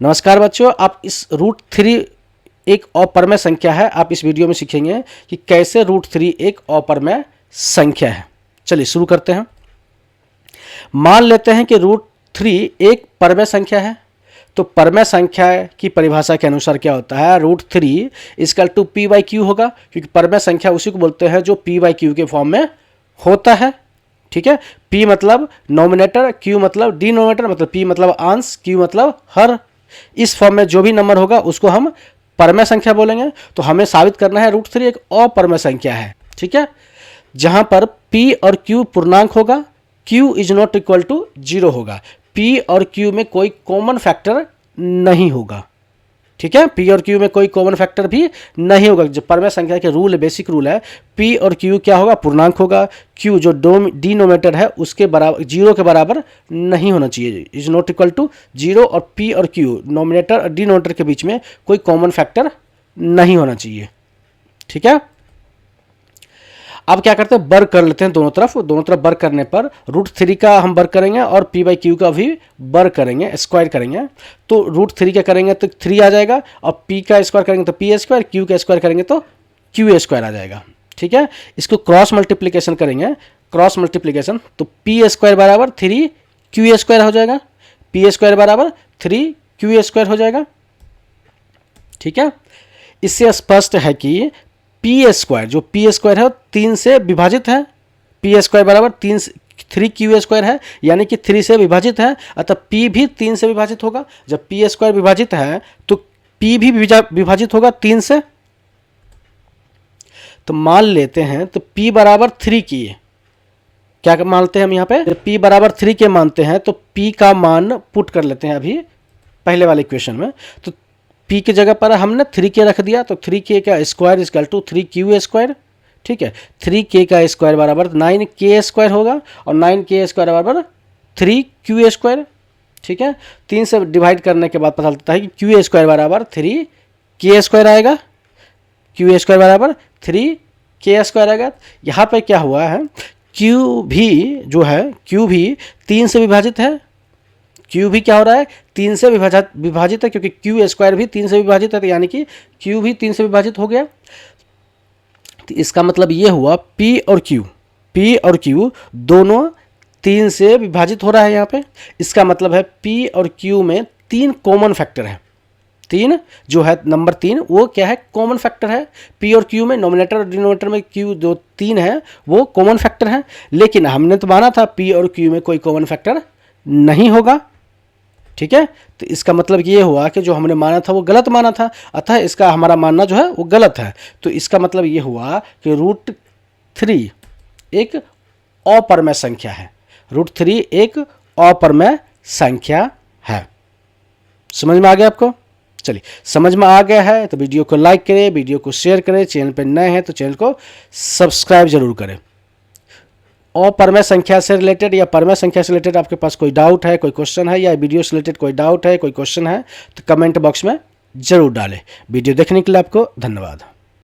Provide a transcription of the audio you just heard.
नमस्कार बच्चों, आप इस √3 एक अपरमेय संख्या है। आप इस वीडियो में सीखेंगे कि कैसे √3 एक अपरमेय संख्या है। चलिए शुरू करते हैं। मान लेते हैं कि √3 एक परमेय संख्या है। तो परमेय संख्या की परिभाषा के अनुसार क्या होता है, √3 इक्वल टू p/q होगा, क्योंकि परमेय संख्या उसी को बोलते हैं जो p/q के फॉर्म में होता है। ठीक है, p मतलब नोमिनेटर, q मतलब डिनोमिनेटर, मतलब p मतलब अंश, q मतलब हर। इस फॉर्म में जो भी नंबर होगा उसको हम परमेय संख्या बोलेंगे। तो हमें साबित करना है √3 एक अपरमेय संख्या है। ठीक है, जहां पर p और q पूर्णांक होगा, q is not equal to 0 होगा, p और q में कोई कॉमन फैक्टर नहीं होगा। ठीक है, p और q में कोई कॉमन फैक्टर भी नहीं होगा। जो परमेय संख्या के रूल है, बेसिक रूल है, p और q क्या होगा, पूर्णांक होगा। q जो डिनोमिनेटर है उसके बराबर 0 के बराबर नहीं होना चाहिए, इज नॉट इक्वल टू 0। और p और q नोमिनेटर और डिनोमिनेटर के बीच में कोई कॉमन फैक्टर नहीं होना चाहिए। ठीक है, अब क्या करते हैं, वर्ग कर लेते हैं दोनों तरफ वर्ग करने पर √3 का हम वर्ग करेंगे और p/q का भी वर्ग करेंगे, स्क्वायर करेंगे। तो √3 का करेंगे तो 3 आ जाएगा, और p का स्क्वायर करेंगे तो p², q का स्क्वायर करेंगे तो q² आ जाएगा। ठीक है, इसको क्रॉस मल्टीप्लिकेशन करेंगे, क्रॉस मल्टीप्लिकेशन, तो p² बराबर 3q² हो जाएगा, p² बराबर 3q² हो जाएगा। ठीक है, इससे स्पष्ट है कि p² जो p² है 3 से विभाजित है, p² बराबर 3q² है, यानी कि 3 से विभाजित है, अतः p भी 3 से विभाजित होगा। जब p² विभाजित है तो p भी विभाजित होगा 3 से। तो मान लेते हैं, तो p बराबर 3 की क्या मानते हैं हम यहाँ पे, p बराबर 3 के मानते हैं, तो p का मान पुट कर लेते हैं अभी पहले वाले इक्वेशन में। तो p की जगह पर हमने 3k रख दिया, तो 3k का स्क्वायर इक्वल टू 3q²। ठीक है, 3k का स्क्वायर बराबर 9k² होगा, और 9k² बराबर 3q²। ठीक है, 3 से डिवाइड करने के बाद पता चलता है कि q² बराबर 3k² आएगा, q² बराबर 3k² आएगा। यहाँ पे क्या हुआ है, q भी जो है, q भी 3 से विभाजित है, q भी क्या हो रहा है, 3 से विभाजित है, क्योंकि q² भी 3 से विभाजित है, तो यानी कि q भी 3 से विभाजित हो गया। तो इसका मतलब ये हुआ p और q दोनों 3 से विभाजित हो रहा है यहाँ पे। इसका मतलब है p और q में 3 कॉमन फैक्टर है। 3 जो है नंबर 3 वो क्या है, कॉमन फैक्टर है। p और q में नोमिनेटर और डिनोमिनेटर में q जो 3 है वो कॉमन फैक्टर है, लेकिन हमने तो माना था p और q में कोई कॉमन फैक्टर नहीं होगा। ठीक है, तो इसका मतलब ये हुआ कि जो हमने माना था वो गलत माना था, अतः इसका हमारा मानना जो है वो गलत है। तो इसका मतलब ये हुआ कि √3 एक अपरमेय संख्या है, √3 एक अपरमेय संख्या है। समझ में आ गया आपको? चलिए, समझ में आ गया है तो वीडियो को लाइक करें, वीडियो को शेयर करें, चैनल पर नए हैं तो चैनल को सब्सक्राइब जरूर करें। अपरमेय संख्या से रिलेटेड या परमेय संख्या से रिलेटेड आपके पास कोई डाउट है, कोई क्वेश्चन है, या वीडियो से रिलेटेड कोई डाउट है, कोई क्वेश्चन है, तो कमेंट बॉक्स में जरूर डालें। वीडियो देखने के लिए आपको धन्यवाद।